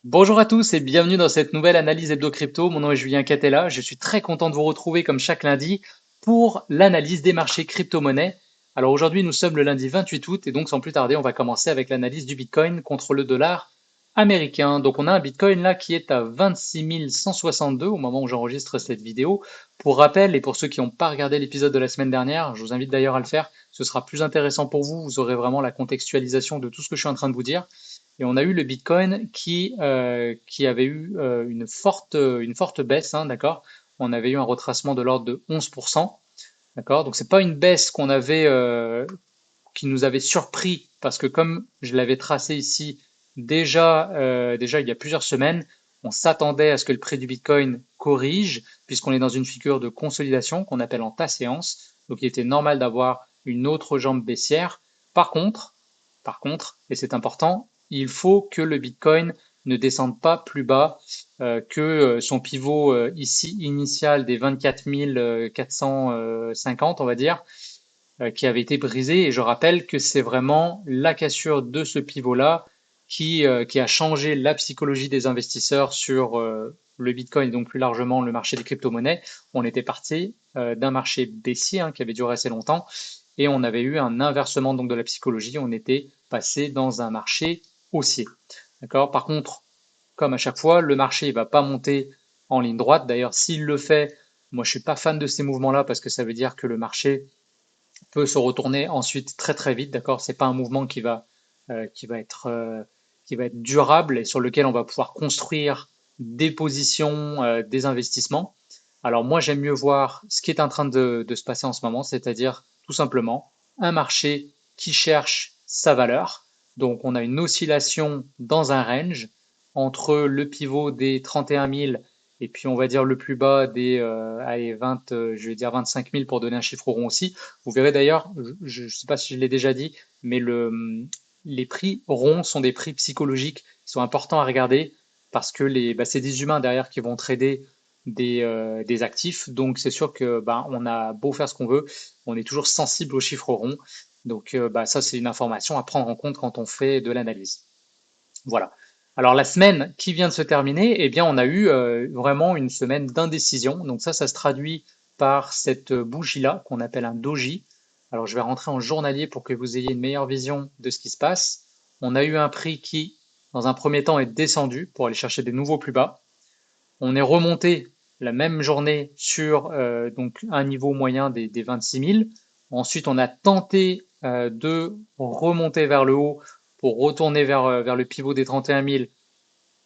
Bonjour à tous et bienvenue dans cette nouvelle analyse hebdo crypto. Mon nom est Julien Catella. Je suis très content de vous retrouver comme chaque lundi pour l'analyse des marchés crypto-monnaies. Alors aujourd'hui, nous sommes le lundi 28 août et donc sans plus tarder, on va commencer avec l'analyse du Bitcoin contre le dollar américain. Donc on a un Bitcoin là qui est à 26 162 au moment où j'enregistre cette vidéo. Pour rappel et pour ceux qui n'ont pas regardé l'épisode de la semaine dernière, je vous invite d'ailleurs à le faire. Ce sera plus intéressant pour vous. Vous aurez vraiment la contextualisation de tout ce que je suis en train de vous dire. Et on a eu le Bitcoin qui avait eu une forte baisse, hein, d'accord? On avait eu un retracement de l'ordre de 11%, d'accord? Donc c'est pas une baisse qui nous avait surpris parce que comme je l'avais tracé ici déjà il y a plusieurs semaines, on s'attendait à ce que le prix du Bitcoin corrige puisqu'on est dans une figure de consolidation qu'on appelle en tas-séance. Donc il était normal d'avoir une autre jambe baissière. Par contre, et c'est important, il faut que le Bitcoin ne descende pas plus bas que son pivot ici initial des 24 450, on va dire, qui avait été brisé. Et je rappelle que c'est vraiment la cassure de ce pivot-là qui a changé la psychologie des investisseurs sur le Bitcoin et donc plus largement le marché des crypto-monnaies. On était parti d'un marché baissier qui avait duré assez longtemps et on avait eu un inversement donc de la psychologie. On était passé dans un marché haussier. D'accord? Par contre, comme à chaque fois, le marché ne va pas monter en ligne droite. D'ailleurs, s'il le fait, moi je suis pas fan de ces mouvements-là parce que ça veut dire que le marché peut se retourner ensuite très très vite, d'accord? C'est pas un mouvement euh, qui va être, euh, qui va être durable et sur lequel on va pouvoir construire des positions, des investissements. Alors moi, j'aime mieux voir ce qui est en train de se passer en ce moment, c'est-à-dire tout simplement un marché qui cherche sa valeur. Donc on a une oscillation dans un range entre le pivot des 31 000 et puis on va dire le plus bas des allez, 20, je vais dire 25 000 pour donner un chiffre rond aussi. Vous verrez d'ailleurs, je ne sais pas si je l'ai déjà dit, mais les prix ronds sont des prix psychologiques qui sont importants à regarder parce que c'est des humains derrière qui vont trader des actifs. Donc c'est sûr que on a beau faire ce qu'on veut, on est toujours sensible aux chiffres ronds. Donc ça c'est une information à prendre en compte quand on fait de l'analyse. Voilà. Alors la semaine qui vient de se terminer, eh bien on a eu vraiment une semaine d'indécision. Donc ça se traduit par cette bougie-là qu'on appelle un doji. Alors je vais rentrer en journalier pour que vous ayez une meilleure vision de ce qui se passe. On a eu un prix qui, dans un premier temps, est descendu pour aller chercher des nouveaux plus bas. On est remonté la même journée sur donc un niveau moyen des 26 000. Ensuite, on a tenté de remonter vers le haut pour retourner vers le pivot des 31 000.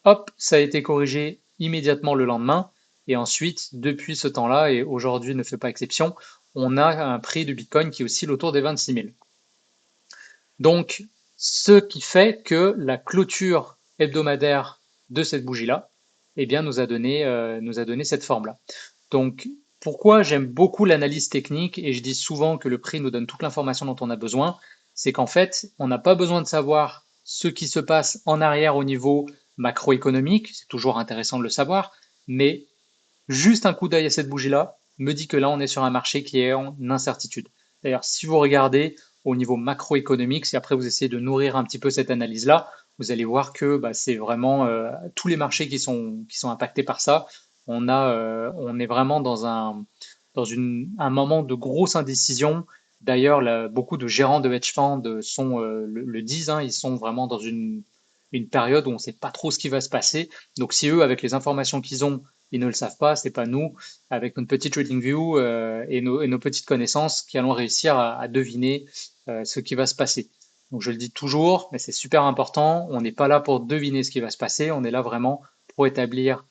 Hop, ça a été corrigé immédiatement le lendemain. Et ensuite, depuis ce temps-là, et aujourd'hui ne fait pas exception, on a un prix du Bitcoin qui oscille autour des 26 000. Donc, ce qui fait que la clôture hebdomadaire de cette bougie-là, eh bien, nous a donné cette forme-là. Donc, pourquoi j'aime beaucoup l'analyse technique et je dis souvent que le prix nous donne toute l'information dont on a besoin, c'est qu'en fait, on n'a pas besoin de savoir ce qui se passe en arrière au niveau macroéconomique, c'est toujours intéressant de le savoir, mais juste un coup d'œil à cette bougie-là me dit que là, on est sur un marché qui est en incertitude. D'ailleurs, si vous regardez au niveau macroéconomique, si après vous essayez de nourrir un petit peu cette analyse-là, vous allez voir que c'est vraiment tous les marchés qui sont impactés par ça. On est vraiment un moment de grosse indécision. D'ailleurs, beaucoup de gérants de hedge funds le disent, hein, ils sont vraiment dans une période où on ne sait pas trop ce qui va se passer. Donc si eux, avec les informations qu'ils ont, ils ne le savent pas, c'est pas nous, avec notre petite TradingView et nos petites connaissances, qui allons réussir à deviner ce qui va se passer. Donc je le dis toujours, mais c'est super important, on n'est pas là pour deviner ce qui va se passer, on est là vraiment pour établir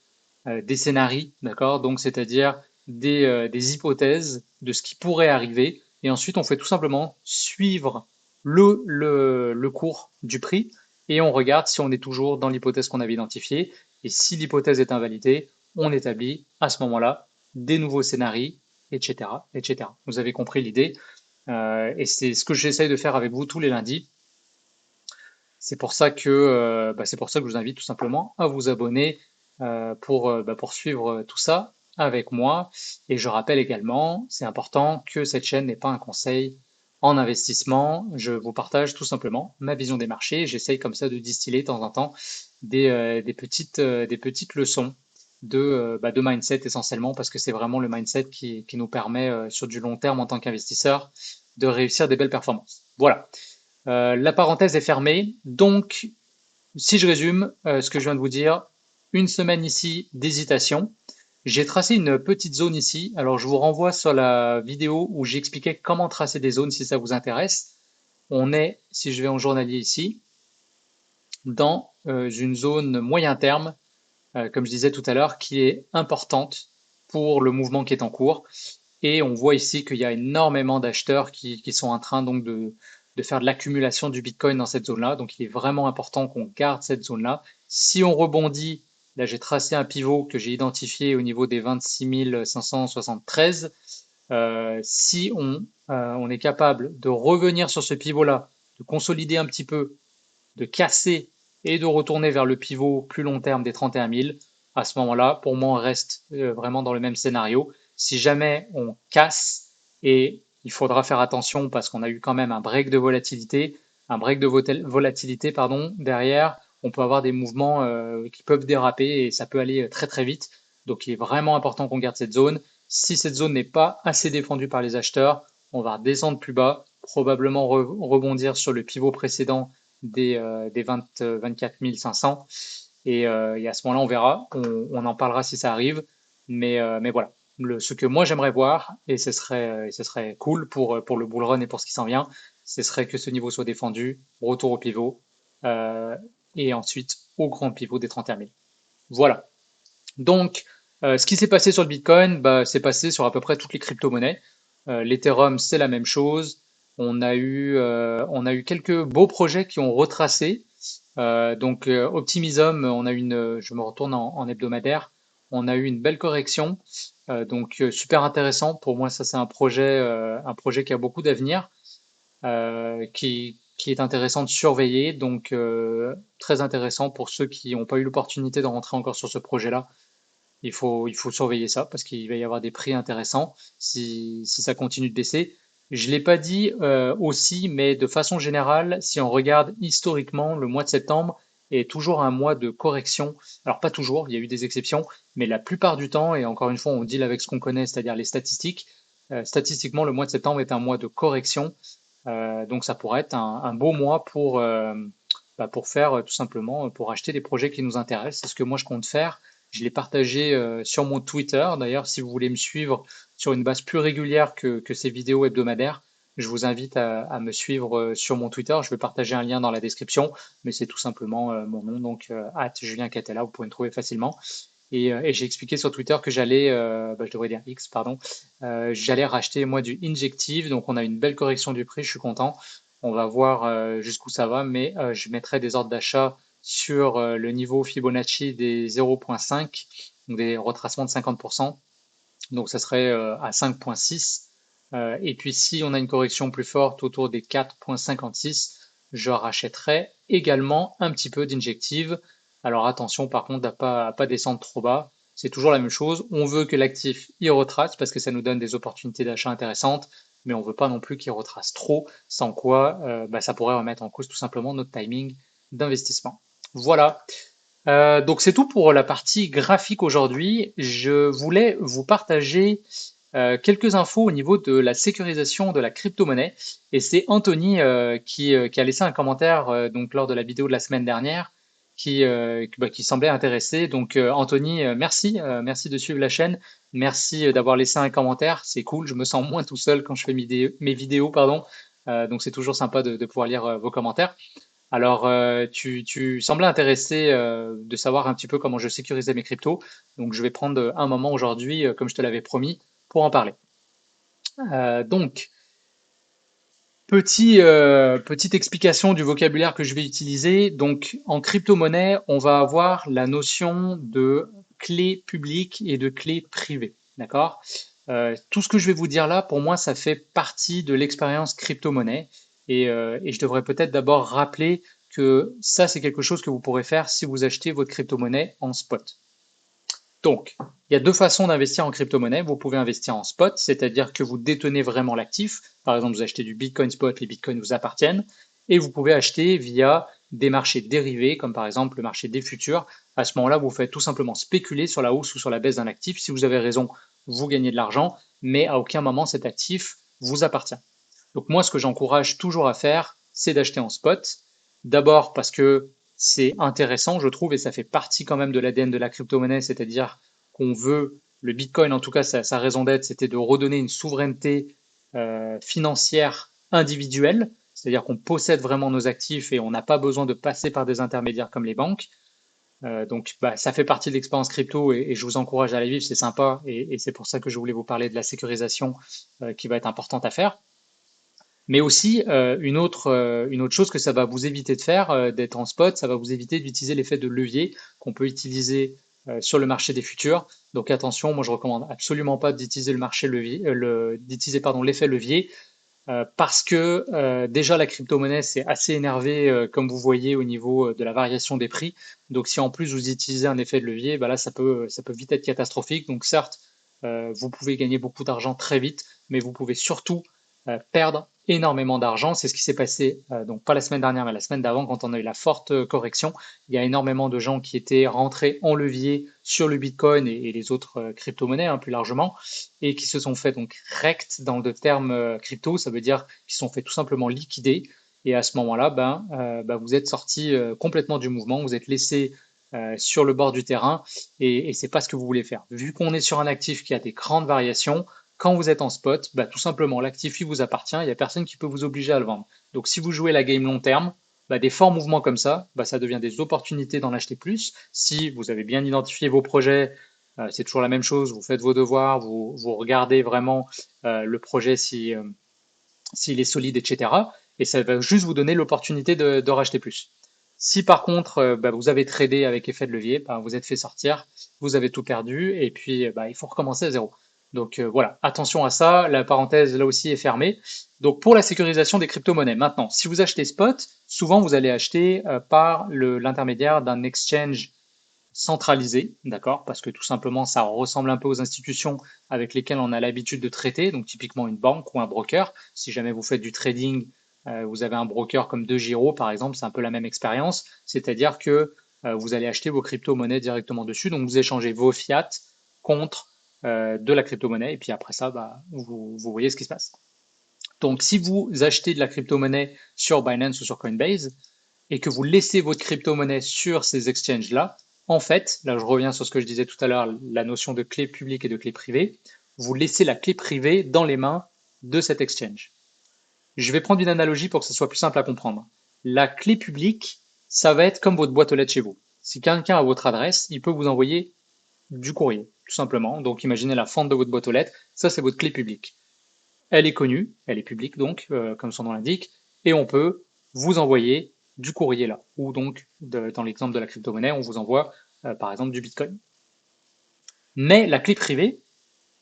des scénarios, d'accord? Donc c'est-à-dire des hypothèses de ce qui pourrait arriver, et ensuite on fait tout simplement suivre le cours du prix, et on regarde si on est toujours dans l'hypothèse qu'on avait identifiée, et si l'hypothèse est invalidée, on établit à ce moment-là des nouveaux scénarios, etc., etc. Vous avez compris l'idée, et c'est ce que j'essaye de faire avec vous tous les lundis. C'est pour ça que je vous invite tout simplement à vous abonner pour suivre tout ça avec moi. Et je rappelle également, c'est important que cette chaîne n'est pas un conseil en investissement. Je vous partage tout simplement ma vision des marchés. J'essaye comme ça de distiller de temps en temps des petites leçons de mindset essentiellement parce que c'est vraiment le mindset qui nous permet sur du long terme en tant qu'investisseur de réussir des belles performances. Voilà. La parenthèse est fermée. Donc, si je résume ce que je viens de vous dire, une semaine ici d'hésitation. J'ai tracé une petite zone ici. Alors, je vous renvoie sur la vidéo où j'expliquais comment tracer des zones si ça vous intéresse. On est, si je vais en journalier ici, dans une zone moyen terme, comme je disais tout à l'heure, qui est importante pour le mouvement qui est en cours. Et on voit ici qu'il y a énormément d'acheteurs qui sont en train donc de faire de l'accumulation du Bitcoin dans cette zone-là. Donc il est vraiment important qu'on garde cette zone-là. Si on rebondit, là j'ai tracé un pivot que j'ai identifié au niveau des 26 573. Si on est capable de revenir sur ce pivot-là, de consolider un petit peu, de casser et de retourner vers le pivot plus long terme des 31 000, à ce moment-là, pour moi, on reste vraiment dans le même scénario. Si jamais on casse, et il faudra faire attention parce qu'on a eu quand même un break de volatilité, pardon, derrière, on peut avoir des mouvements qui peuvent déraper et ça peut aller très très vite. Donc il est vraiment important qu'on garde cette zone. Si cette zone n'est pas assez défendue par les acheteurs, on va descendre plus bas, probablement rebondir sur le pivot précédent des 24 500. Et à ce moment-là, on verra, on en parlera si ça arrive. Mais voilà, ce que moi j'aimerais voir, et ce serait cool pour le bull run et pour ce qui s'en vient, ce serait que ce niveau soit défendu, retour au pivot, euh, et ensuite au grand pivot des 31 000. Voilà. Donc, ce qui s'est passé sur le Bitcoin, bah, c'est passé sur à peu près toutes les crypto-monnaies. L'Ethereum, c'est la même chose. On a eu quelques beaux projets qui ont retracé. Optimism, je me retourne en hebdomadaire, on a eu une belle correction. Super intéressant. Pour moi, ça c'est un projet qui a beaucoup d'avenir, qui est intéressant de surveiller. Très intéressant pour ceux qui n'ont pas eu l'opportunité de rentrer encore sur ce projet-là. Il faut surveiller ça parce qu'il va y avoir des prix intéressants si ça continue de baisser. Je ne l'ai pas dit aussi, mais de façon générale, si on regarde historiquement, le mois de septembre est toujours un mois de correction. Alors pas toujours, il y a eu des exceptions, mais la plupart du temps, et encore une fois, on deal avec ce qu'on connaît, c'est-à-dire les statistiques. Statistiquement, le mois de septembre est un mois de correction. Donc ça pourrait être un beau mois pour faire tout simplement, pour acheter des projets qui nous intéressent. C'est ce que moi je compte faire. Je l'ai partagé sur mon Twitter. D'ailleurs, si vous voulez me suivre sur une base plus régulière que ces vidéos hebdomadaires, je vous invite à me suivre sur mon Twitter. Je vais partager un lien dans la description, mais c'est tout simplement mon nom, donc Julien Catella, vous pouvez me trouver facilement. Et j'ai expliqué sur Twitter que je devrais dire X, pardon, j'allais racheter moi du Injective, donc on a une belle correction du prix, je suis content. On va voir jusqu'où ça va, mais je mettrai des ordres d'achat sur le niveau Fibonacci des 0,5, donc des retracements de 50%. Donc ça serait à 5,6. Et puis si on a une correction plus forte autour des 4,56, je rachèterai également un petit peu d'injective. Alors attention par contre à pas descendre trop bas. C'est toujours la même chose. On veut que l'actif y retrace parce que ça nous donne des opportunités d'achat intéressantes, mais on veut pas non plus qu'il retrace trop, sans quoi ça pourrait remettre en cause tout simplement notre timing d'investissement. Voilà. Donc c'est tout pour la partie graphique aujourd'hui. Je voulais vous partager quelques infos au niveau de la sécurisation de la crypto-monnaie. Et c'est Anthony qui a laissé un commentaire donc lors de la vidéo de la semaine dernière qui semblait intéressé. Donc Anthony, merci de suivre la chaîne. Merci d'avoir laissé un commentaire. C'est cool. Je me sens moins tout seul quand je fais mes vidéos, pardon. Donc c'est toujours sympa de pouvoir lire vos commentaires. Alors, tu semblais intéressé de savoir un petit peu comment je sécurisais mes cryptos. Donc, je vais prendre un moment aujourd'hui, comme je te l'avais promis, pour en parler. Donc, petite explication du vocabulaire que je vais utiliser. Donc, en crypto-monnaie, on va avoir la notion de clé publique et de clé privée. D'accord? Tout ce que je vais vous dire là, pour moi, ça fait partie de l'expérience crypto-monnaie. Et je devrais peut-être d'abord rappeler que ça, c'est quelque chose que vous pourrez faire si vous achetez votre crypto-monnaie en spot. Donc, il y a deux façons d'investir en crypto-monnaie. Vous pouvez investir en spot, c'est-à-dire que vous détenez vraiment l'actif. Par exemple, vous achetez du Bitcoin spot, les Bitcoins vous appartiennent. Et vous pouvez acheter via des marchés dérivés, comme par exemple le marché des futurs. À ce moment-là, vous faites tout simplement spéculer sur la hausse ou sur la baisse d'un actif. Si vous avez raison, vous gagnez de l'argent, mais à aucun moment cet actif vous appartient. Donc moi, ce que j'encourage toujours à faire, c'est d'acheter en spot. D'abord parce que c'est intéressant, je trouve, et ça fait partie quand même de l'ADN de la crypto-monnaie, c'est-à-dire qu'on veut, le Bitcoin, en tout cas, sa raison d'être, c'était de redonner une souveraineté financière individuelle, c'est-à-dire qu'on possède vraiment nos actifs et on n'a pas besoin de passer par des intermédiaires comme les banques. Donc, bah, ça fait partie de l'expérience crypto et je vous encourage à la vivre, c'est sympa et c'est pour ça que je voulais vous parler de la sécurisation qui va être importante à faire. Mais aussi, une autre chose que ça va vous éviter de faire, d'être en spot, ça va vous éviter d'utiliser l'effet de levier qu'on peut utiliser sur le marché des futurs. Donc attention, moi je recommande absolument pas d'utiliser le marché levier, d'utiliser pardon l'effet levier parce que déjà la crypto-monnaie c'est assez énervé comme vous voyez au niveau de la variation des prix. Donc si en plus vous utilisez un effet de levier, bah là ça peut vite être catastrophique. Donc certes, vous pouvez gagner beaucoup d'argent très vite, mais vous pouvez surtout perdre énormément d'argent. C'est ce qui s'est passé, donc pas la semaine dernière, mais la semaine d'avant, quand on a eu la forte correction. Il y a énormément de gens qui étaient rentrés en levier sur le Bitcoin et les autres crypto-monnaies, hein, plus largement, et qui se sont fait donc rect dans le terme crypto, ça veut dire qu'ils se sont fait tout simplement liquider. Et à ce moment-là, vous êtes sorti complètement du mouvement, vous êtes laissé sur le bord du terrain et c'est pas ce que vous voulez faire. Vu qu'on est sur un actif qui a des grandes variations, quand vous êtes en spot, bah, tout simplement, l'actif il vous appartient, il n'y a personne qui peut vous obliger à le vendre. Donc si vous jouez la game long terme, bah, des forts mouvements comme ça devient des opportunités d'en acheter plus. Si vous avez bien identifié vos projets, c'est toujours la même chose, vous faites vos devoirs, vous regardez vraiment le projet si, s'il est solide, etc. Et ça va juste vous donner l'opportunité de racheter plus. Si par contre vous avez tradé avec effet de levier, bah, vous êtes fait sortir, vous avez tout perdu et puis bah, il faut recommencer à zéro. Donc voilà, attention à ça, la parenthèse là aussi est fermée. Donc pour la sécurisation des crypto-monnaies, maintenant, si vous achetez spot, souvent vous allez acheter par l'intermédiaire d'un exchange centralisé, d'accord? Parce que tout simplement, ça ressemble un peu aux institutions avec lesquelles on a l'habitude de traiter, donc typiquement une banque ou un broker. Si jamais vous faites du trading, vous avez un broker comme DeGiro, par exemple, c'est un peu la même expérience, c'est-à-dire que vous allez acheter vos crypto-monnaies directement dessus, donc vous échangez vos fiat contre de la crypto-monnaie, et puis après ça, bah, vous voyez ce qui se passe. Donc si vous achetez de la crypto-monnaie sur Binance ou sur Coinbase, et que vous laissez votre crypto-monnaie sur ces exchanges-là, en fait, là je reviens sur ce que je disais tout à l'heure, la notion de clé publique et de clé privée, vous laissez la clé privée dans les mains de cet exchange. Je vais prendre une analogie pour que ce soit plus simple à comprendre. La clé publique, ça va être comme votre boîte aux lettres chez vous. Si quelqu'un a votre adresse, il peut vous envoyer du courrier, tout simplement. Donc imaginez la fente de votre boîte aux lettres, ça c'est votre clé publique. Elle est connue, elle est publique donc, comme son nom l'indique, et on peut vous envoyer du courrier là. Ou donc, dans l'exemple de la crypto-monnaie, on vous envoie par exemple du Bitcoin. Mais la clé privée,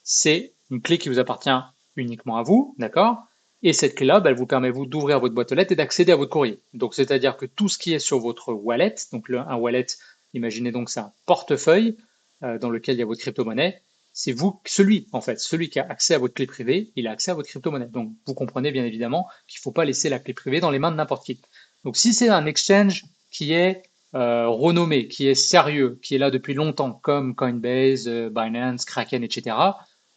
c'est une clé qui vous appartient uniquement à vous, d'accord? Et cette clé-là, bah, elle vous permet vous d'ouvrir votre boîte aux lettres et d'accéder à votre courrier. Donc, c'est-à-dire que tout ce qui est sur votre wallet, donc un wallet, imaginez donc c'est un portefeuille dans lequel il y a votre crypto-monnaie, c'est vous, celui, en fait, celui qui a accès à votre clé privée, il a accès à votre crypto-monnaie. Donc, vous comprenez bien évidemment qu'il ne faut pas laisser la clé privée dans les mains de n'importe qui. Donc, si c'est un exchange qui est renommé, qui est sérieux, qui est là depuis longtemps, comme Coinbase, Binance, Kraken, etc.,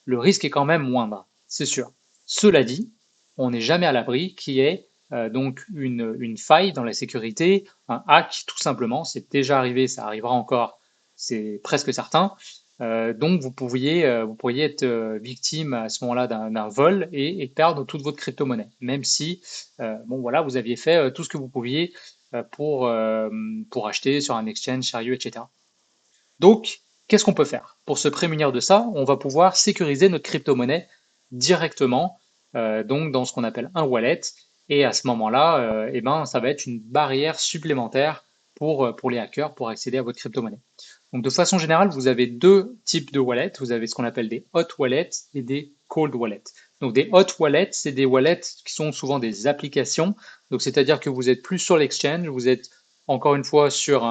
le risque est quand même moindre, c'est sûr. Cela dit, on n'est jamais à l'abri qu'il y ait donc une faille dans la sécurité, un hack tout simplement, c'est déjà arrivé, ça arrivera encore, c'est presque certain. Donc vous pourriez être victime à ce moment-là d'un vol et perdre toute votre crypto-monnaie, même si bon voilà vous aviez fait tout ce que vous pouviez pour acheter sur un exchange sérieux, etc. Donc, qu'est-ce qu'on peut faire? Pour se prémunir de ça, on va pouvoir sécuriser notre crypto-monnaie directement, donc dans ce qu'on appelle un wallet. Et à ce moment-là, eh ben, ça va être une barrière supplémentaire pour les hackers pour accéder à votre crypto-monnaie. Donc, de façon générale, vous avez deux types de wallets. Vous avez ce qu'on appelle des hot wallets et des cold wallets. Donc, des hot wallets, c'est des wallets qui sont souvent des applications. Donc, c'est-à-dire que vous êtes plus sur l'exchange, vous êtes encore une fois sur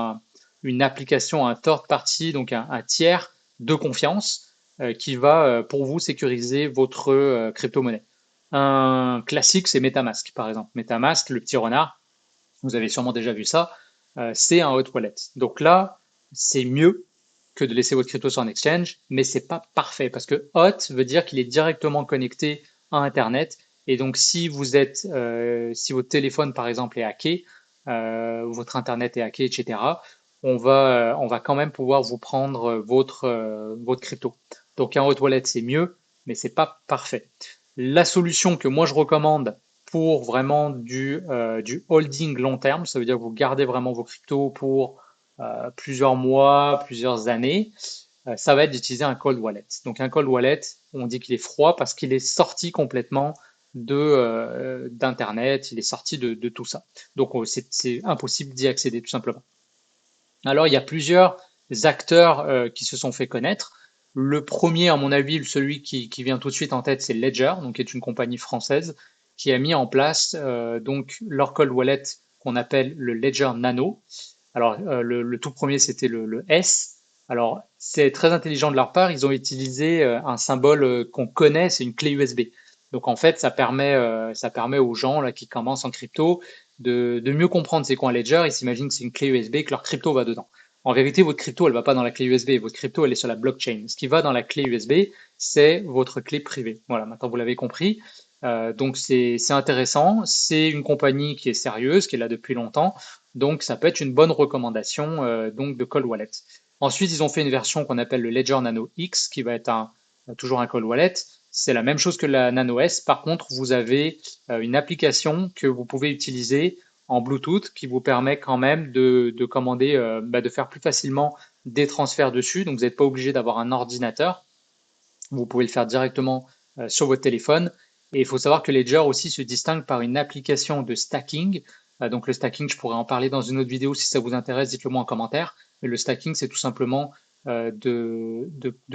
une application, un third party, donc un tiers de confiance qui va pour vous sécuriser votre crypto-monnaie. Un classique, c'est MetaMask, par exemple. MetaMask, le petit renard, vous avez sûrement déjà vu ça, c'est un hot wallet. Donc là, c'est mieux que de laisser votre crypto sur un exchange, mais c'est pas parfait parce que hot veut dire qu'il est directement connecté à Internet. Et donc, si votre téléphone par exemple est hacké, votre Internet est hacké, etc., on va quand même pouvoir vous prendre votre crypto. Donc, un hot wallet c'est mieux, mais c'est pas parfait. La solution que moi je recommande pour vraiment du holding long terme, ça veut dire que vous gardez vraiment vos cryptos pour plusieurs mois, plusieurs années, ça va être d'utiliser un cold wallet. Donc un cold wallet, on dit qu'il est froid parce qu'il est sorti complètement d'Internet, il est sorti de tout ça. Donc c'est impossible d'y accéder tout simplement. Alors il y a plusieurs acteurs qui se sont fait connaître. Le premier, à mon avis, celui qui vient tout de suite en tête, c'est Ledger, donc qui est une compagnie française qui a mis en place donc leur cold wallet qu'on appelle le Ledger Nano. Alors, le tout premier, c'était le S. Alors, c'est très intelligent de leur part. Ils ont utilisé un symbole qu'on connaît, c'est une clé USB. Donc, en fait, ça permet aux gens là, qui commencent en crypto de mieux comprendre c'est quoi un ledger. Ils s'imaginent que c'est une clé USB, que leur crypto va dedans. En vérité, votre crypto, elle va pas dans la clé USB. Votre crypto, elle est sur la blockchain. Ce qui va dans la clé USB, c'est votre clé privée. Voilà, maintenant vous l'avez compris. Donc, c'est intéressant. C'est une compagnie qui est sérieuse, qui est là depuis longtemps. Donc, ça peut être une bonne recommandation donc de cold wallet. Ensuite, ils ont fait une version qu'on appelle le Ledger Nano X, qui va être toujours un cold wallet. C'est la même chose que la Nano S. Par contre, vous avez une application que vous pouvez utiliser en Bluetooth qui vous permet quand même de commander, de faire plus facilement des transferts dessus. Donc, vous n'êtes pas obligé d'avoir un ordinateur. Vous pouvez le faire directement sur votre téléphone. Et il faut savoir que Ledger aussi se distingue par une application de stacking. Donc le stacking, je pourrais en parler dans une autre vidéo si ça vous intéresse, dites-le moi en commentaire. Mais le stacking, c'est tout simplement de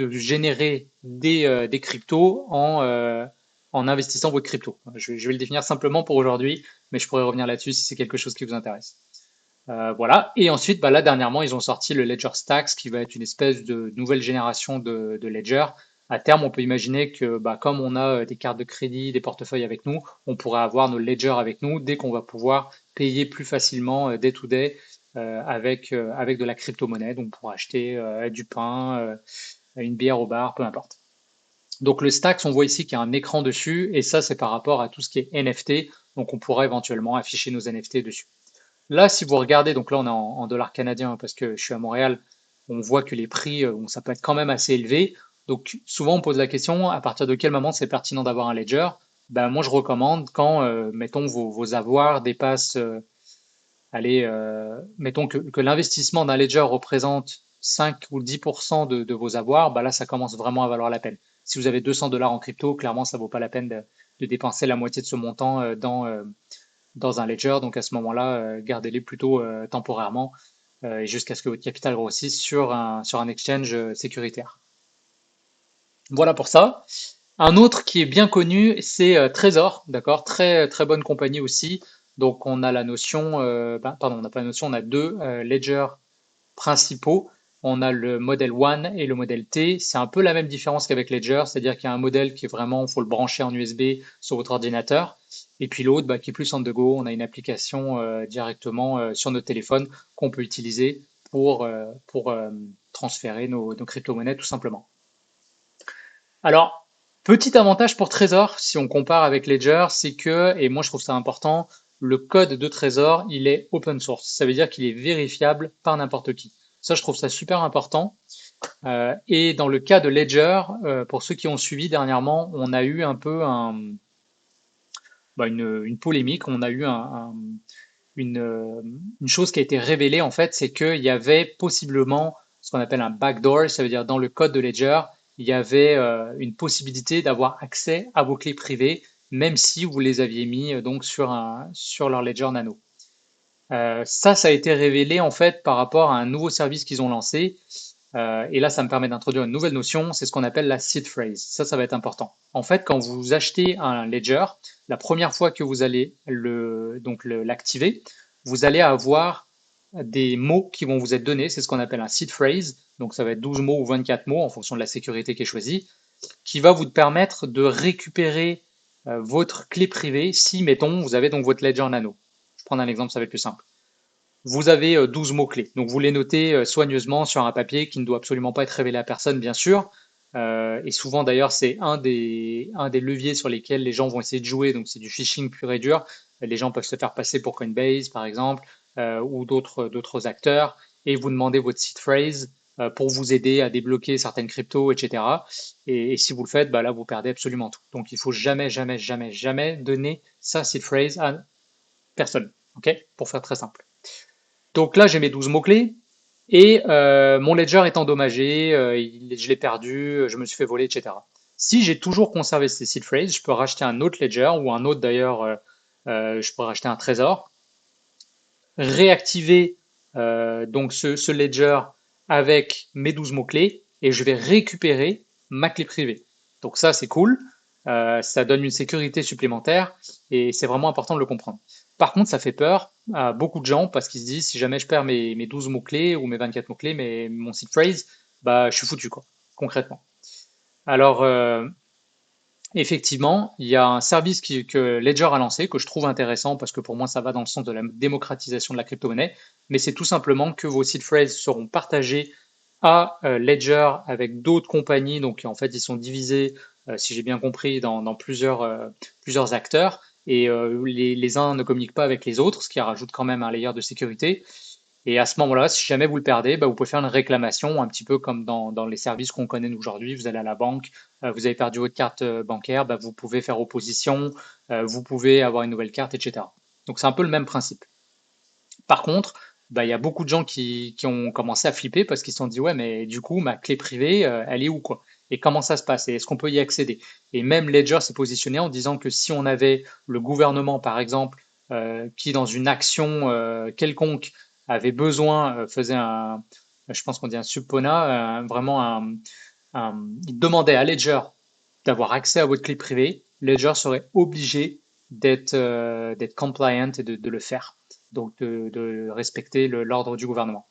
générer des cryptos en investissant votre crypto. Je vais le définir simplement pour aujourd'hui, mais je pourrais revenir là-dessus si c'est quelque chose qui vous intéresse. Voilà. Et ensuite, là, dernièrement, ils ont sorti le Ledger Stacks, qui va être une espèce de nouvelle génération de Ledger. À terme, on peut imaginer que, comme on a des cartes de crédit, des portefeuilles avec nous, on pourra avoir nos ledgers avec nous dès qu'on va pouvoir payer plus facilement day to day avec de la crypto-monnaie. Donc, pour acheter du pain, une bière au bar, peu importe. Donc, le Stacks, on voit ici qu'il y a un écran dessus, et ça, c'est par rapport à tout ce qui est NFT. Donc, on pourra éventuellement afficher nos NFT dessus. Là, si vous regardez, donc là on est en dollars canadiens parce que je suis à Montréal, on voit que les prix, ça peut être quand même assez élevé. Donc souvent on pose la question, à partir de quel moment c'est pertinent d'avoir un ledger? Moi je recommande quand, mettons, vos avoirs dépassent, allez, mettons que l'investissement d'un ledger représente 5 ou 10% de vos avoirs, là ça commence vraiment à valoir la peine. Si vous avez 200 $ en crypto, clairement ça vaut pas la peine de dépenser la moitié de ce montant dans un ledger. Donc à ce moment-là, gardez-les plutôt temporairement jusqu'à ce que votre capital grossisse sur un exchange sécuritaire. Voilà pour ça. Un autre qui est bien connu, c'est Trésor, d'accord? Très très bonne compagnie aussi. Donc on a la notion, pardon, on n'a pas la notion, on a deux ledgers principaux. On a le modèle One et le modèle T. C'est un peu la même différence qu'avec Ledger, c'est-à-dire qu'il y a un modèle qui est vraiment, il faut le brancher en USB sur votre ordinateur. Et puis l'autre, qui est plus on the go. On a une application directement sur notre téléphone qu'on peut utiliser pour transférer nos crypto-monnaies tout simplement. Alors, petit avantage pour Trésor, si on compare avec Ledger, c'est que, et moi je trouve ça important, le code de Trésor, il est open source. Ça veut dire qu'il est vérifiable par n'importe qui. Ça, je trouve ça super important. Et dans le cas de Ledger, pour ceux qui ont suivi dernièrement, on a eu un peu une polémique. On a eu une chose qui a été révélée en fait, c'est qu'il y avait possiblement ce qu'on appelle un backdoor. Ça veut dire dans le code de Ledger, il y avait une possibilité d'avoir accès à vos clés privées, même si vous les aviez mis donc sur leur Ledger Nano. Ça a été révélé en fait par rapport à un nouveau service qu'ils ont lancé. Et là, ça me permet d'introduire une nouvelle notion, c'est ce qu'on appelle la seed phrase. Ça va être important. En fait, quand vous achetez un ledger, la première fois que vous allez l'activer, vous allez avoir des mots qui vont vous être donnés, c'est ce qu'on appelle un seed phrase, donc ça va être 12 mots ou 24 mots en fonction de la sécurité qui est choisie, qui va vous permettre de récupérer votre clé privée si, mettons, vous avez donc votre Ledger Nano. Je prends un exemple, ça va être plus simple. Vous avez 12 mots-clés. Donc vous les notez soigneusement sur un papier qui ne doit absolument pas être révélé à personne, bien sûr. Et souvent d'ailleurs, c'est un des leviers sur lesquels les gens vont essayer de jouer. Donc c'est du phishing pur et dur. Les gens peuvent se faire passer pour Coinbase, par exemple, ou d'autres acteurs, et vous demandez votre seed phrase pour vous aider à débloquer certaines cryptos, etc. Et si vous le faites, bah là, vous perdez absolument tout. Donc il faut jamais, jamais, jamais, jamais donner sa seed phrase à personne. OK? Pour faire très simple. Donc là, j'ai mes 12 mots-clés et mon ledger est endommagé, je l'ai perdu, je me suis fait voler, etc. Si j'ai toujours conservé ces seed phrases, je peux racheter un autre ledger ou un autre d'ailleurs, je peux racheter un trésor, réactiver donc ce ledger avec mes 12 mots-clés et je vais récupérer ma clé privée. Donc ça, c'est cool. Ça donne une sécurité supplémentaire et c'est vraiment important de le comprendre. Par contre, ça fait peur à beaucoup de gens parce qu'ils se disent si jamais je perds mes 12 mots-clés ou mes 24 mots-clés, mon seed phrase, bah, je suis foutu, quoi, concrètement. Alors, effectivement, il y a un service que Ledger a lancé, que je trouve intéressant parce que pour moi, ça va dans le sens de la démocratisation de la crypto-monnaie, mais c'est tout simplement que vos seed phrases seront partagés à Ledger avec d'autres compagnies. Donc, en fait, ils sont divisés, si j'ai bien compris, dans plusieurs acteurs et les uns ne communiquent pas avec les autres, ce qui rajoute quand même un layer de sécurité. Et à ce moment-là, si jamais vous le perdez, bah, vous pouvez faire une réclamation, un petit peu comme dans les services qu'on connaît aujourd'hui. Vous allez à la banque, vous avez perdu votre carte bancaire, bah, vous pouvez faire opposition, vous pouvez avoir une nouvelle carte, etc. Donc c'est un peu le même principe. Par contre, bah, il y a beaucoup de gens qui ont commencé à flipper parce qu'ils se sont dit, ouais, mais du coup, ma clé privée, elle est où, quoi? Et comment ça se passe? Et est-ce qu'on peut y accéder? Et même Ledger s'est positionné en disant que si on avait le gouvernement, par exemple, qui dans une action quelconque avait besoin, faisait je pense qu'on dit un subpoena, vraiment il demandait à Ledger d'avoir accès à votre clé privée, Ledger serait obligé d'être compliant et de le faire, donc de respecter l'ordre du gouvernement.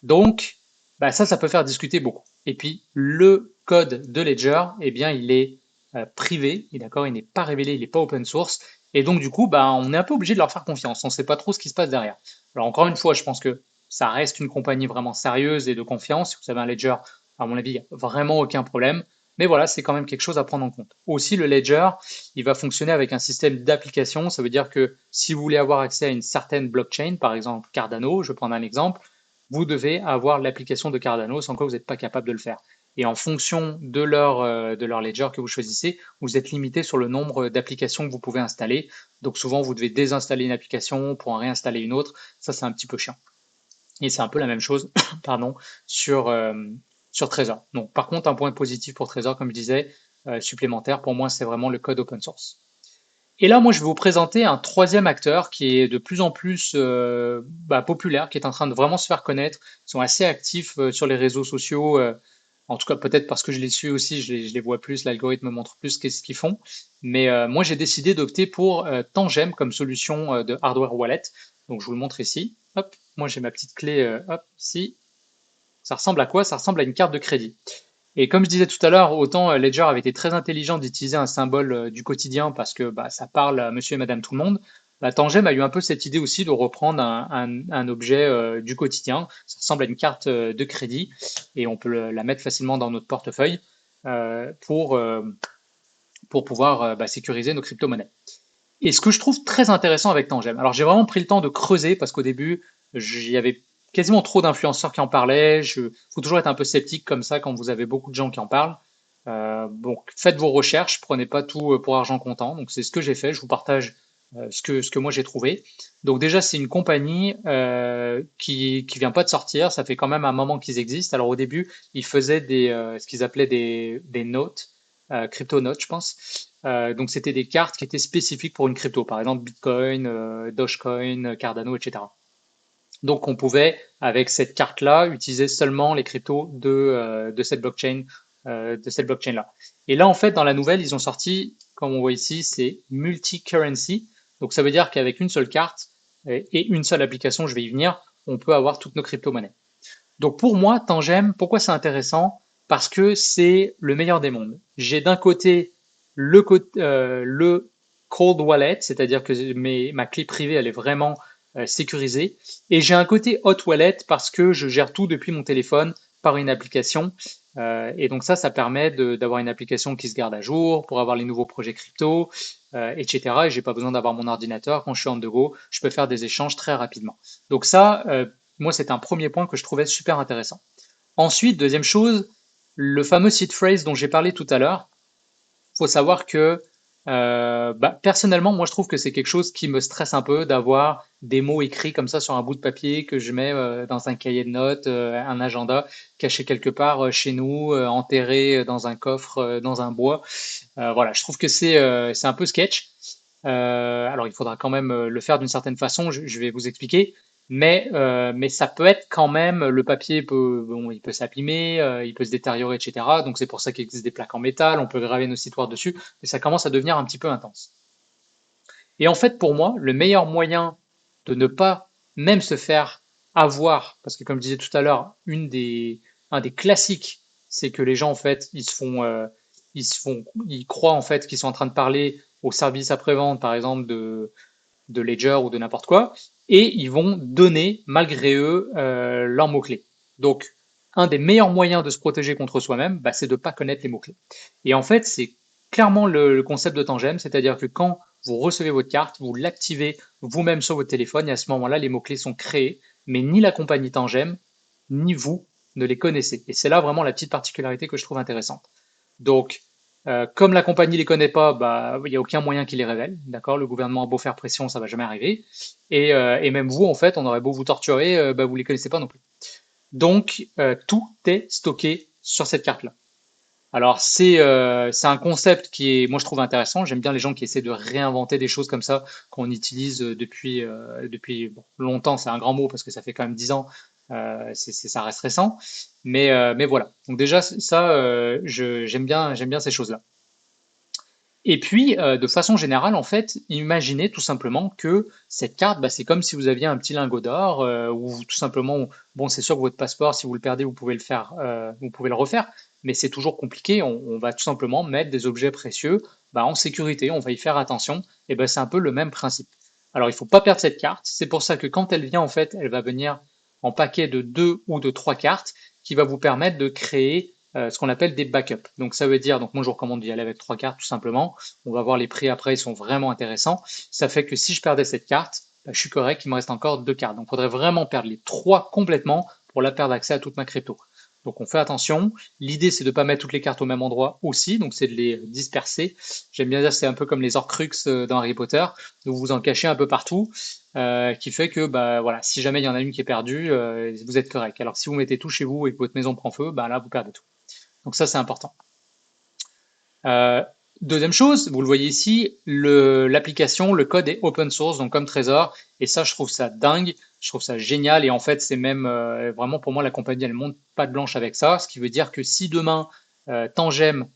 Donc, bah ça peut faire discuter beaucoup. Et puis, le code de Ledger, eh bien, il est privé, et d'accord, il n'est pas révélé, il n'est pas open source, et donc du coup, bah, on est un peu obligé de leur faire confiance. On ne sait pas trop ce qui se passe derrière. Alors encore une fois, je pense que ça reste une compagnie vraiment sérieuse et de confiance. Si vous avez un Ledger, à mon avis, il n'y a vraiment aucun problème. Mais voilà, c'est quand même quelque chose à prendre en compte. Aussi, le Ledger, il va fonctionner avec un système d'application. Ça veut dire que si vous voulez avoir accès à une certaine blockchain, par exemple Cardano, je vais prendre un exemple, vous devez avoir l'application de Cardano, sans quoi vous n'êtes pas capable de le faire. Et en fonction de leur ledger que vous choisissez, vous êtes limité sur le nombre d'applications que vous pouvez installer. Donc souvent, vous devez désinstaller une application pour en réinstaller une autre. Ça, c'est un petit peu chiant. Et c'est un peu la même chose, pardon, sur, euh, sur Trezor. Donc, par contre, un point positif pour Trezor, comme je disais, supplémentaire, pour moi, c'est vraiment le code open source. Et là, moi, je vais vous présenter un troisième acteur qui est de plus en plus populaire, qui est en train de vraiment se faire connaître. Ils sont assez actifs sur les réseaux sociaux. En tout cas, peut-être parce que je les suis aussi, je les vois plus, l'algorithme me montre plus qu'est-ce qu'ils font. Mais moi, j'ai décidé d'opter pour Tangem comme solution de hardware wallet. Donc, je vous le montre ici. Hop, moi, j'ai ma petite clé, hop, ici. Ça ressemble à quoi? Ça ressemble à une carte de crédit. Et comme je disais tout à l'heure, autant Ledger avait été très intelligent d'utiliser un symbole du quotidien parce que bah, ça parle à monsieur et madame tout le monde, bah, Tangem a eu un peu cette idée aussi de reprendre un objet du quotidien. Ça ressemble à une carte de crédit et on peut la mettre facilement dans notre portefeuille euh, pour, euh, pour pouvoir sécuriser nos crypto-monnaies. Et ce que je trouve très intéressant avec Tangem, alors j'ai vraiment pris le temps de creuser parce qu'au début, il y avait quasiment trop d'influenceurs qui en parlaient. Il faut toujours être un peu sceptique comme ça quand vous avez beaucoup de gens qui en parlent. Donc faites vos recherches, prenez pas tout pour argent comptant. Donc c'est ce que j'ai fait, je vous partage ce que moi j'ai trouvé. Donc déjà c'est une compagnie qui vient pas de sortir, ça fait quand même un moment qu'ils existent. Alors au début ils faisaient ce qu'ils appelaient des notes, crypto notes je pense. Donc c'était des cartes qui étaient spécifiques pour une crypto, par exemple Bitcoin, Dogecoin, Cardano, etc. Donc on pouvait, avec cette carte-là, utiliser seulement les cryptos de cette blockchain-là. Et là, en fait, dans la nouvelle, ils ont sorti, comme on voit ici, c'est multi-currency. Donc ça veut dire qu'avec une seule carte et une seule application, je vais y venir, on peut avoir toutes nos crypto-monnaies. Donc pour moi, Tangem, pourquoi c'est intéressant? Parce que c'est le meilleur des mondes. J'ai d'un côté le cold wallet, c'est-à-dire que ma clé privée, elle est vraiment sécurisée. Et j'ai un côté hot wallet parce que je gère tout depuis mon téléphone par une application. Et donc ça permet d'avoir une application qui se garde à jour pour avoir les nouveaux projets crypto, etc. Et j'ai pas besoin d'avoir mon ordinateur. Quand je suis on the go, je peux faire des échanges très rapidement. Donc ça, moi, c'est un premier point que je trouvais super intéressant. Ensuite, deuxième chose, le fameux seed phrase dont j'ai parlé tout à l'heure. Il faut savoir que personnellement, moi, je trouve que c'est quelque chose qui me stresse un peu d'avoir des mots écrits comme ça sur un bout de papier que je mets dans un cahier de notes, un agenda caché quelque part chez nous, enterré dans un coffre, dans un bois. Voilà, je trouve que c'est un peu sketch. Alors, il faudra quand même le faire d'une certaine façon, je vais vous expliquer. Mais ça peut être quand même, le papier peut, bon, il peut s'abîmer, il peut se détériorer, etc. Donc c'est pour ça qu'il existe des plaques en métal, on peut graver nos histoires dessus, mais ça commence à devenir un petit peu intense. Et en fait, pour moi, le meilleur moyen de ne pas même se faire avoir, parce que comme je disais tout à l'heure, un des classiques, c'est que les gens, en fait, ils croient en fait qu'ils sont en train de parler au service après-vente, par exemple, de Ledger ou de n'importe quoi, et ils vont donner, malgré eux, leurs mots-clés. Donc, un des meilleurs moyens de se protéger contre soi-même, bah, c'est de ne pas connaître les mots-clés. Et en fait, c'est clairement le concept de Tangem, c'est-à-dire que quand vous recevez votre carte, vous l'activez vous-même sur votre téléphone, et à ce moment-là, les mots-clés sont créés, mais ni la compagnie Tangem, ni vous ne les connaissez. Et c'est là vraiment la petite particularité que je trouve intéressante. Donc, comme la compagnie les connaît pas, bah, il n'y a aucun moyen qu'ils les révèlent. D'accord? Le gouvernement a beau faire pression, ça va jamais arriver. Et même vous, en fait, on aurait beau vous torturer, bah, vous les connaissez pas non plus. Donc, tout est stocké sur cette carte-là. Alors, c'est un concept qui est, moi, je trouve intéressant. J'aime bien les gens qui essaient de réinventer des choses comme ça qu'on utilise depuis bon, longtemps. C'est un grand mot parce que ça fait quand même 10 ans. Ça reste récent. Mais voilà. Donc déjà, ça, j'aime bien ces choses-là. Et puis, de façon générale, en fait, imaginez tout simplement que cette carte, bah, c'est comme si vous aviez un petit lingot d'or, ou tout simplement, bon, c'est sûr que votre passeport, si vous le perdez, vous pouvez le faire, vous pouvez le refaire, mais c'est toujours compliqué. On va tout simplement mettre des objets précieux, bah, en sécurité, on va y faire attention, et ben c'est un peu le même principe. Alors, il faut pas perdre cette carte. C'est pour ça que quand elle vient, en fait, elle va venir en paquet de deux ou de trois cartes, qui va vous permettre de créer ce qu'on appelle des backups. Donc ça veut dire, donc moi je vous recommande d'y aller avec trois cartes tout simplement. On va voir les prix après, ils sont vraiment intéressants. Ça fait que si je perdais cette carte, bah, je suis correct, il me reste encore deux cartes. Donc il faudrait vraiment perdre les trois complètement pour la perdre accès à toute ma crypto. Donc on fait attention. L'idée c'est de ne pas mettre toutes les cartes au même endroit aussi, donc c'est de les disperser. J'aime bien dire c'est un peu comme les Horcrux dans Harry Potter, donc vous en cachez un peu partout, qui fait que bah voilà, si jamais il y en a une qui est perdue, vous êtes correct. Alors si vous mettez tout chez vous et que votre maison prend feu, bah là vous perdez tout. Donc ça c'est important. Euh, Deuxième chose, vous le voyez ici, l'application, le code est open source, donc comme Trésor, et ça, je trouve ça dingue, je trouve ça génial, et en fait, c'est même vraiment pour moi, la compagnie, elle monte pas de blanche avec ça, ce qui veut dire que si demain, Tangem,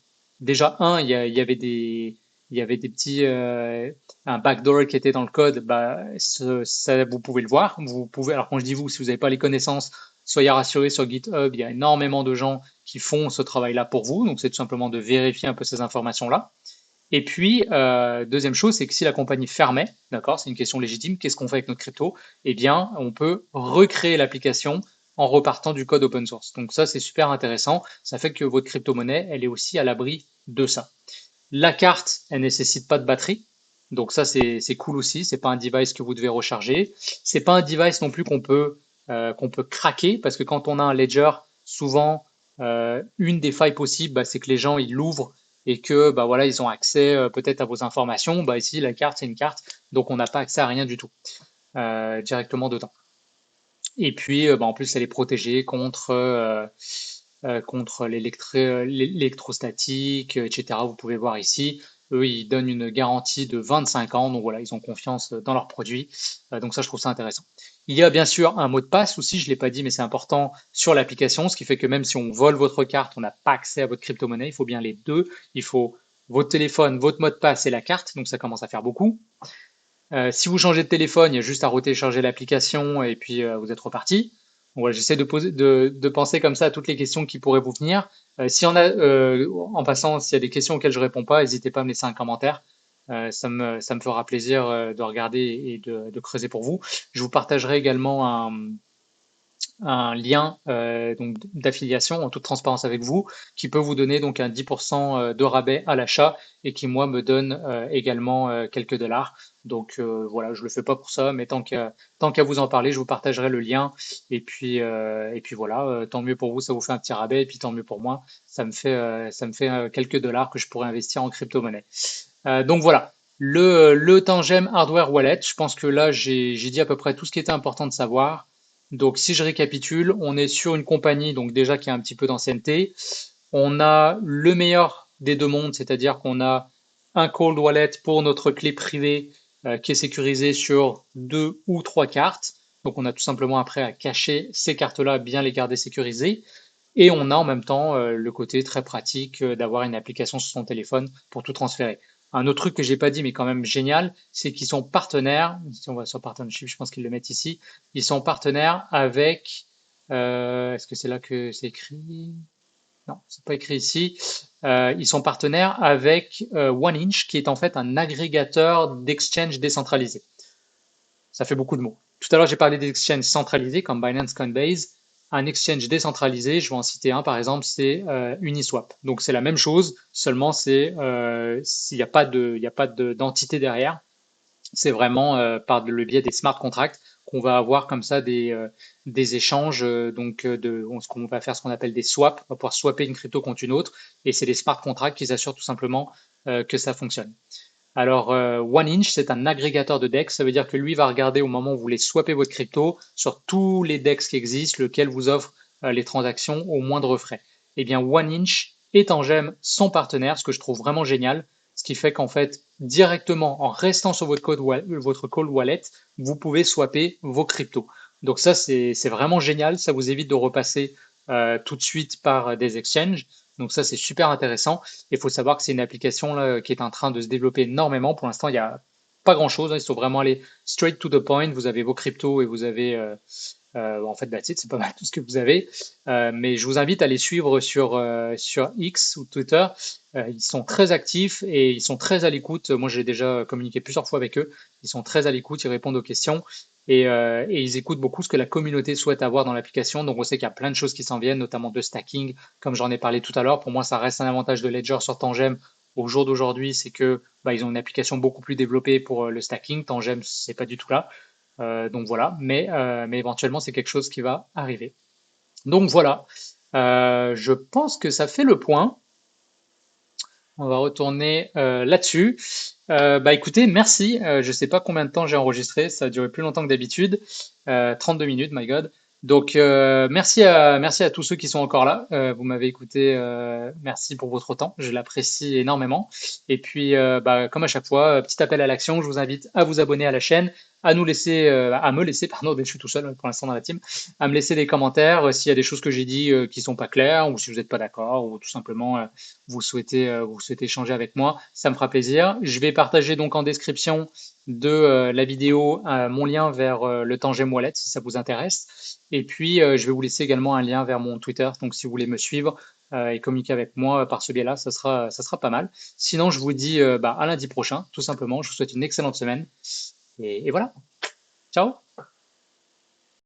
déjà, il y avait des petits, un backdoor qui était dans le code, bah, ça, vous pouvez le voir, vous pouvez, alors quand je dis vous, si vous n'avez pas les connaissances, soyez rassurés sur GitHub, il y a énormément de gens qui font ce travail-là pour vous. Donc, c'est tout simplement de vérifier un peu ces informations-là. Et puis, deuxième chose, c'est que si la compagnie fermait, d'accord, c'est une question légitime, qu'est-ce qu'on fait avec notre crypto? Eh bien, on peut recréer l'application en repartant du code open source. Donc ça, c'est super intéressant. Ça fait que votre crypto-monnaie, elle est aussi à l'abri de ça. La carte, elle nécessite pas de batterie. Donc ça, c'est cool aussi. C'est pas un device que vous devez recharger. C'est pas un device non plus qu'on peut craquer parce que quand on a un ledger, souvent une des failles possibles, bah, c'est que les gens ils l'ouvrent et que bah voilà ils ont accès peut-être à vos informations. Bah ici la carte c'est une carte, donc on n'a pas accès à rien du tout directement dedans. Et puis bah, en plus elle est protégée contre l'électrostatique, etc. Vous pouvez voir ici. Eux, ils donnent une garantie de 25 ans, donc voilà, ils ont confiance dans leurs produits. Donc ça, je trouve ça intéressant. Il y a bien sûr un mot de passe aussi, je ne l'ai pas dit, mais c'est important sur l'application, ce qui fait que même si on vole votre carte, on n'a pas accès à votre crypto-monnaie. Il faut bien les deux. Il faut votre téléphone, votre mot de passe et la carte, donc ça commence à faire beaucoup. Si vous changez de téléphone, il y a juste à retélécharger l'application et puis vous êtes reparti. Donc voilà, j'essaie de penser comme ça à toutes les questions qui pourraient vous venir. S'il y en a, en passant, s'il y a des questions auxquelles je réponds pas, n'hésitez pas à me laisser un commentaire. Ça me fera plaisir de regarder et de creuser pour vous. Je vous partagerai également un lien donc d'affiliation en toute transparence avec vous qui peut vous donner donc un 10% de rabais à l'achat et qui moi me donne également quelques dollars. Donc voilà, je le fais pas pour ça, mais tant qu'à vous en parler, je vous partagerai le lien et puis voilà, tant mieux pour vous, ça vous fait un petit rabais et puis tant mieux pour moi, ça me fait quelques dollars que je pourrais investir en crypto-monnaie. Donc voilà. Le Tangem Hardware Wallet, je pense que là j'ai dit à peu près tout ce qui était important de savoir. Donc, si je récapitule, on est sur une compagnie donc déjà qui a un petit peu d'ancienneté. On a le meilleur des deux mondes, c'est-à-dire qu'on a un cold wallet pour notre clé privée qui est sécurisée sur deux ou trois cartes. Donc, on a tout simplement après à cacher ces cartes-là, bien les garder sécurisées. Et on a en même temps le côté très pratique d'avoir une application sur son téléphone pour tout transférer. Un autre truc que j'ai pas dit, mais quand même génial, c'est qu'ils sont partenaires. Si on va sur partnership, je pense qu'ils le mettent ici. Ils sont partenaires avec. Est-ce que c'est là que c'est écrit? Non, c'est pas écrit ici. Ils sont partenaires avec OneInch, qui est en fait un agrégateur d'exchange décentralisé. Ça fait beaucoup de mots. Tout à l'heure, j'ai parlé des exchanges centralisés comme Binance, Coinbase. Un exchange décentralisé, je vais en citer un par exemple, c'est Uniswap. Donc c'est la même chose, seulement c'est s'il n'y a pas d'entité derrière. C'est vraiment par le biais des smart contracts qu'on va avoir comme ça des échanges. Ce qu'on va faire, ce qu'on appelle des swaps. On va pouvoir swapper une crypto contre une autre. Et c'est les smart contracts qui assurent tout simplement que ça fonctionne. Alors, OneInch, c'est un agrégateur de DEX. Ça veut dire que lui va regarder au moment où vous voulez swapper votre crypto sur tous les DEX qui existent, lequel vous offre les transactions au moindre frais. Eh bien, OneInch et Tangem sont partenaires, ce que je trouve vraiment génial. Ce qui fait qu'en fait, directement, en restant sur votre cold wallet, vous pouvez swapper vos cryptos. Donc ça, c'est vraiment génial. Ça vous évite de repasser tout de suite par des exchanges. Donc ça, c'est super intéressant. Il faut savoir que c'est une application là, qui est en train de se développer énormément. Pour l'instant, il n'y a pas grand-chose, hein. Il faut vraiment aller straight to the point. Vous avez vos cryptos et vous avez en fait that's it, c'est pas mal tout ce que vous avez. Mais je vous invite à les suivre sur X ou Twitter. Ils sont très actifs et ils sont très à l'écoute. Moi, j'ai déjà communiqué plusieurs fois avec eux. Ils sont très à l'écoute, ils répondent aux questions et ils écoutent beaucoup ce que la communauté souhaite avoir dans l'application. Donc, on sait qu'il y a plein de choses qui s'en viennent, notamment de stacking, comme j'en ai parlé tout à l'heure. Pour moi, ça reste un avantage de Ledger sur Tangem au jour d'aujourd'hui, c'est que bah, ils ont une application beaucoup plus développée pour le stacking. Tangem, c'est pas du tout là. Donc voilà, mais éventuellement, c'est quelque chose qui va arriver. Donc voilà, je pense que ça fait le point. On va retourner là-dessus. Bah écoutez, merci. Je sais pas combien de temps j'ai enregistré, ça a duré plus longtemps que d'habitude. 32 minutes, my God. Donc merci à tous ceux qui sont encore là. Vous m'avez écouté. Merci pour votre temps, je l'apprécie énormément. Et puis bah, comme à chaque fois, petit appel à l'action. Je vous invite à vous abonner à la chaîne, à me laisser, pardon, je suis tout seul pour l'instant dans la team, à me laisser des commentaires s'il y a des choses que j'ai dit qui sont pas claires ou si vous n'êtes pas d'accord ou tout simplement vous souhaitez échanger avec moi, ça me fera plaisir. Je vais partager donc en description de la vidéo mon lien vers le Tangem Wallet si ça vous intéresse. Et puis je vais vous laisser également un lien vers mon Twitter. Donc si vous voulez me suivre et communiquer avec moi par ce biais-là, ça sera pas mal. Sinon, je vous dis bah, à lundi prochain, tout simplement. Je vous souhaite une excellente semaine. Et voilà. Ciao!